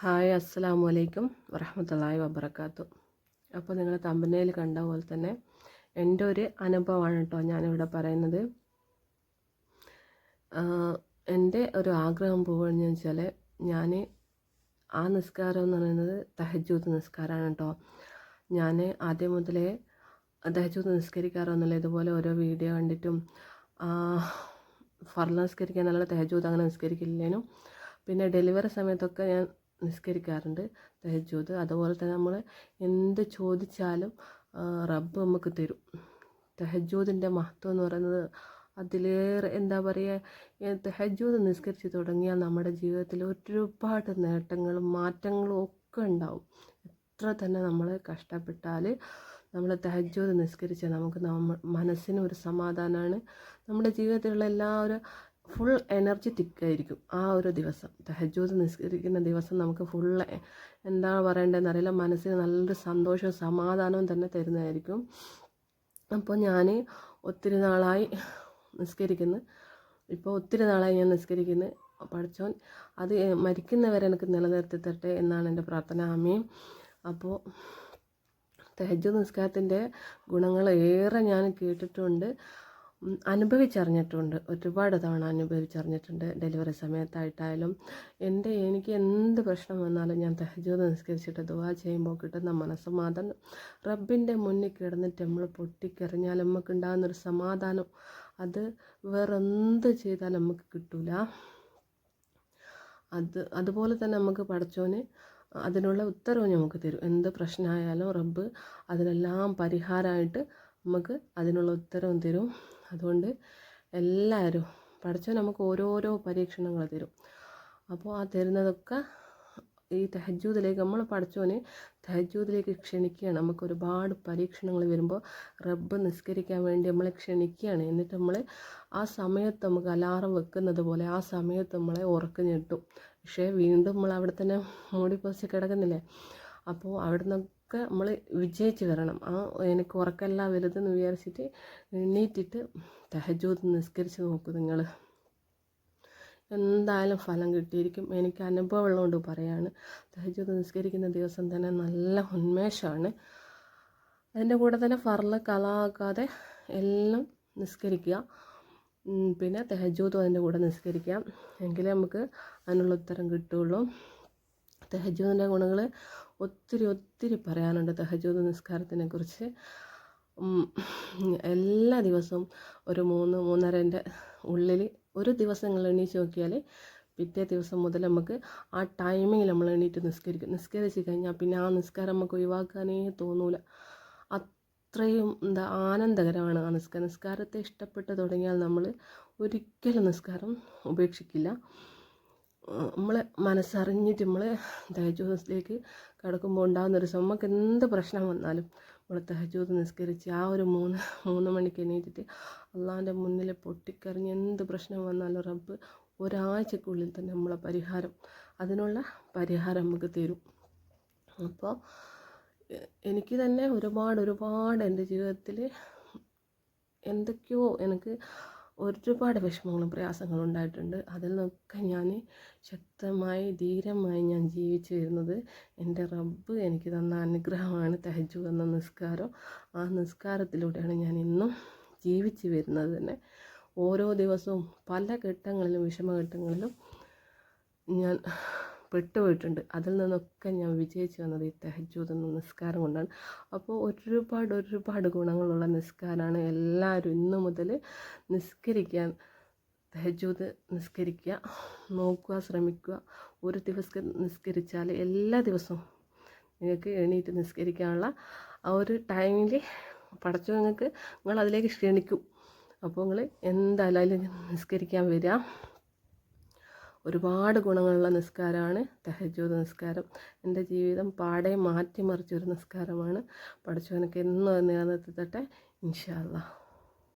Hi, അസ്സലാമു അലൈക്കും വറഹ്മത്തുള്ളാഹി വബറകാതുഹു. അപ്പോൾ നിങ്ങൾ തമ്പനയിൽ കണ്ട പോലെ തന്നെ എൻ്റെ ഒരു അനുഭവമാണ് കേട്ടോ ഞാനിവിടെ പറയുന്നത്. എൻ്റെ ഒരു ആഗ്രഹം പോവുകയെന്ന് വെച്ചാൽ ഞാൻ ആ നിസ്കാരം എന്ന് പറയുന്നത് തഹജ്ജുദ് നിസ്കാരമാണ് കേട്ടോ. ഞാൻ ആദ്യം മുതലേ തഹജ്ജുദ് നിസ്കരിക്കാറൊന്നുമില്ല. ഇതുപോലെ ഓരോ വീഡിയോ കണ്ടിട്ടും ഫർള് നിസ്കരിക്കാനല്ല, തഹജ്ജുദ് അങ്ങനെ നിസ്കരിക്കില്ലേനും. പിന്നെ ഡെലിവറി സമയത്തൊക്കെ ഞാൻ നിസ്കരിക്കാറുണ്ട് തഹജ്ജുദ്. അതുപോലെ തന്നെ നമ്മൾ എന്ത് ചോദിച്ചാലും റബ്ബ് നമുക്ക് തരും. തഹജ്ജുദിൻ്റെ മഹത്വം എന്ന് പറയുന്നത് അതിലേറെ എന്താ പറയുക, തഹജ്ജുദ് നിസ്കരിച്ച് തുടങ്ങിയാൽ നമ്മുടെ ജീവിതത്തിൽ ഒരുപാട് നേട്ടങ്ങളും മാറ്റങ്ങളും ഒക്കെ ഉണ്ടാവും. എത്ര തന്നെ നമ്മൾ കഷ്ടപ്പെട്ടാൽ നമ്മൾ തഹജ്ജുദ് നിസ്കരിച്ചാൽ നമുക്ക് മനസ്സിന് ഒരു സമാധാനമാണ്. നമ്മുടെ ജീവിതത്തിലുള്ള എല്ലാവരും ഫുൾ എനർജറ്റിക് ആയിരിക്കും ആ ഒരു ദിവസം. തഹജ്ജുദ് നിസ്കരിക്കുന്ന ദിവസം നമുക്ക് ഫുൾ എന്താണ് പറയേണ്ടതെന്ന് അറിയില്ല, മനസ്സിന് നല്ലൊരു സന്തോഷവും സമാധാനവും തന്നെ തരുന്നതായിരിക്കും. അപ്പോൾ ഞാൻ ഒത്തിരി നാളായി നിസ്കരിക്കുന്നു. ഇപ്പോൾ ഒത്തിരി നാളായി ഞാൻ നിസ്കരിക്കുന്നു. പഠിച്ചോൻ അത് മരിക്കുന്നവരെ എനിക്ക് നിലനിർത്തി തരട്ടെ എന്നാണ് എൻ്റെ പ്രാർത്ഥന. ആമീൻ. അപ്പോൾ തഹജ്ജുദ് നിസ്കാരത്തിൻ്റെ ഗുണങ്ങൾ ഏറെ ഞാൻ കേട്ടിട്ടുണ്ട്, അനുഭവിച്ചറിഞ്ഞിട്ടുണ്ട്. ഒരുപാട് തവണ അനുഭവിച്ചറിഞ്ഞിട്ടുണ്ട്. ഡെലിവറി സമയത്തായിട്ടായാലും എനിക്ക് എന്ത് പ്രശ്നം വന്നാലും ഞാൻ തഹജ്ജുദ് നിസ്കരിച്ചിട്ട് ദുആ ചെയ്യുമ്പോൾ കിട്ടുന്ന മനസ്സമാധാനം, റബ്ബിൻ്റെ മുന്നിൽ കിടന്നിട്ട് നമ്മൾ പൊട്ടിക്കറിഞ്ഞാൽ നമുക്ക് ഉണ്ടാകുന്നൊരു സമാധാനം, അത് വേറെന്ത് ചെയ്താലും നമുക്ക് കിട്ടൂല. അതുപോലെ തന്നെ നമുക്ക് പടച്ചോന് അതിനുള്ള ഉത്തരവ് നമുക്ക് തരും. എന്ത് പ്രശ്നമായാലും റബ്ബ് അതിനെല്ലാം പരിഹാരമായിട്ട് നമുക്ക് അതിനുള്ള ഉത്തരവും തരും. അതുകൊണ്ട് എല്ലാവരും പടച്ചോൻ നമുക്ക് ഓരോരോ പരീക്ഷണങ്ങൾ തരും. അപ്പോൾ ആ തരുന്നതൊക്കെ ഈ തഹജ്ജുദിലേക്ക് നമ്മൾ പടച്ചോന് തഹജ്ജുദിലേക്ക് ക്ഷണിക്കുകയാണ്. നമുക്ക് ഒരുപാട് പരീക്ഷണങ്ങൾ വരുമ്പോൾ റബ്ബ് നിസ്കരിക്കാൻ വേണ്ടി നമ്മളെ ക്ഷണിക്കുകയാണ്. എന്നിട്ട് നമ്മൾ ആ സമയത്ത് നമുക്ക് അലാറം വെക്കുന്നത് പോലെ ആ സമയത്ത് നമ്മളെ ഉറക്കം ഞെട്ടും. പക്ഷേ വീണ്ടും നമ്മൾ അവിടെ തന്നെ മൂടിപ്പൊതിച്ച് കിടക്കുന്നില്ലേ. അപ്പോൾ അവിടെ നിന്നൊക്കെ നമ്മൾ വിജയിച്ച് വരണം. എനിക്ക് ഉറക്കമല്ല വലുതെന്ന് വിചാരിച്ചിട്ട് എണീറ്റിട്ട് തഹജ്ജുദ് നിസ്കരിച്ച് നോക്കൂ നിങ്ങൾ, എന്തായാലും ഫലം കിട്ടിയിരിക്കും. എനിക്ക് അനുഭവം ഉള്ളതുകൊണ്ട് പറയാണ്. തഹജ്ജുദ് നിസ്കരിക്കുന്ന ദിവസം തന്നെ നല്ല ഉന്മേഷമാണ്. അതിൻ്റെ കൂടെ തന്നെ ഫർള് കളാക്കാതെ എല്ലാം നിസ്കരിക്കുക. പിന്നെ തഹജ്ജുദും അതിൻ്റെ കൂടെ നിസ്കരിക്കാം, എങ്കിലേ നമുക്ക് അതിനുള്ള ഉത്തരം കിട്ടുള്ളൂ. തഹജ്ജുദിൻ്റെ ഗുണങ്ങൾ ഒത്തിരി പറയാനുണ്ട്. തഹജ്ജുദ് നിസ്കാരത്തിനെ കുറിച്ച് എല്ലാ ദിവസവും ഒരു 3-3:30ൻ്റെ ഉള്ളിൽ ഒരു ദിവസം എണീച്ച് നോക്കിയാൽ പിറ്റേ ദിവസം മുതൽ നമുക്ക് ആ ടൈമിങ്ങിൽ നമ്മൾ എണീറ്റ് നിസ്കരിച്ച് കഴിഞ്ഞാൽ പിന്നെ ആ നിസ്കാരം നമുക്ക് ഒഴിവാക്കാനേ തോന്നൂല. അത്രയും ആനന്ദകരമാണ് ആ നിസ്കാരത്തെ ഇഷ്ടപ്പെട്ട് തുടങ്ങിയാൽ നമ്മൾ ഒരിക്കലും നിസ്കാരം ഉപേക്ഷിക്കില്ല. നമ്മൾ മനസ്സറിഞ്ഞിട്ട് നമ്മൾ തഹജ്ജുദിലേക്ക് കടക്കുമ്പോൾ ഉണ്ടാകുന്നൊരു നമുക്ക് എന്ത് പ്രശ്നം വന്നാലും നമ്മൾ തഹജ്ജുദ് നിസ്കരിച്ച് ആ ഒരു 3 മണിക്ക് എണീറ്റിട്ട് അള്ളാഹിൻ്റെ മുന്നിൽ പൊട്ടിക്കറിഞ്ഞ് എന്ത് പ്രശ്നം വന്നാലും റബ്ബ് ഒരാഴ്ചക്കുള്ളിൽ തന്നെ നമ്മളെ അതിനുള്ള പരിഹാരം നമുക്ക് തരും. അപ്പോൾ എനിക്ക് തന്നെ ഒരുപാട് എൻ്റെ ജീവിതത്തിൽ എന്തൊക്കെയോ എനിക്ക് ഒരുപാട് വിഷമങ്ങളും പ്രയാസങ്ങളും ഉണ്ടായിട്ടുണ്ട്. അതിൽ നിന്നൊക്കെ ഞാൻ ശക്തമായി ധീരമായി ഞാൻ ജീവിച്ചു വരുന്നത് എൻ്റെ റബ്ബ് എനിക്ക് തന്ന അനുഗ്രഹമാണ് തഹജ്ജുദ് എന്ന നിസ്കാരം. ആ നിസ്കാരത്തിലൂടെയാണ് ഞാൻ ഇന്നും ജീവിച്ചു വരുന്നത് തന്നെ. ഓരോ ദിവസവും പല വിഷമഘട്ടങ്ങളിലും ഞാൻ പെട്ടുപോയിട്ടുണ്ട്. അതിൽ നിന്നൊക്കെ ഞാൻ വിജയിച്ചു വന്നത് ഈ തഹജ്ജുദ് എന്ന നിസ്കാരം കൊണ്ടാണ്. അപ്പോൾ ഒരുപാട് ഗുണങ്ങളുള്ള നിസ്കാരമാണ്. എല്ലാവരും ഇന്നു മുതൽ നിസ്കരിക്കാൻ തഹജ്ജുദ് നിസ്കരിക്കുക നോക്കുക, ശ്രമിക്കുക. ഒരു ദിവസം നിസ്കരിച്ചാൽ എല്ലാ ദിവസവും നിങ്ങൾക്ക് എണീറ്റ് നിസ്കരിക്കാനുള്ള ആ ഒരു ടൈമിൽ പടച്ചു നിങ്ങൾ അതിലേക്ക് ക്ഷണിക്കും. അപ്പോൾ നിങ്ങൾ എന്തായാലും നിസ്കരിക്കാൻ വരിക. ഒരുപാട് ഗുണങ്ങളുള്ള നിസ്കാരമാണ് തഹജ്ജുദ് നിസ്കാരം. എൻ്റെ ജീവിതം പാടെ മാറ്റിമറിച്ചൊരു നിസ്കാരമാണ്. പടച്ചോനൊക്കെ എന്നും നിലനിർത്തി തരട്ടെ ഇൻഷാ അല്ലാഹ്.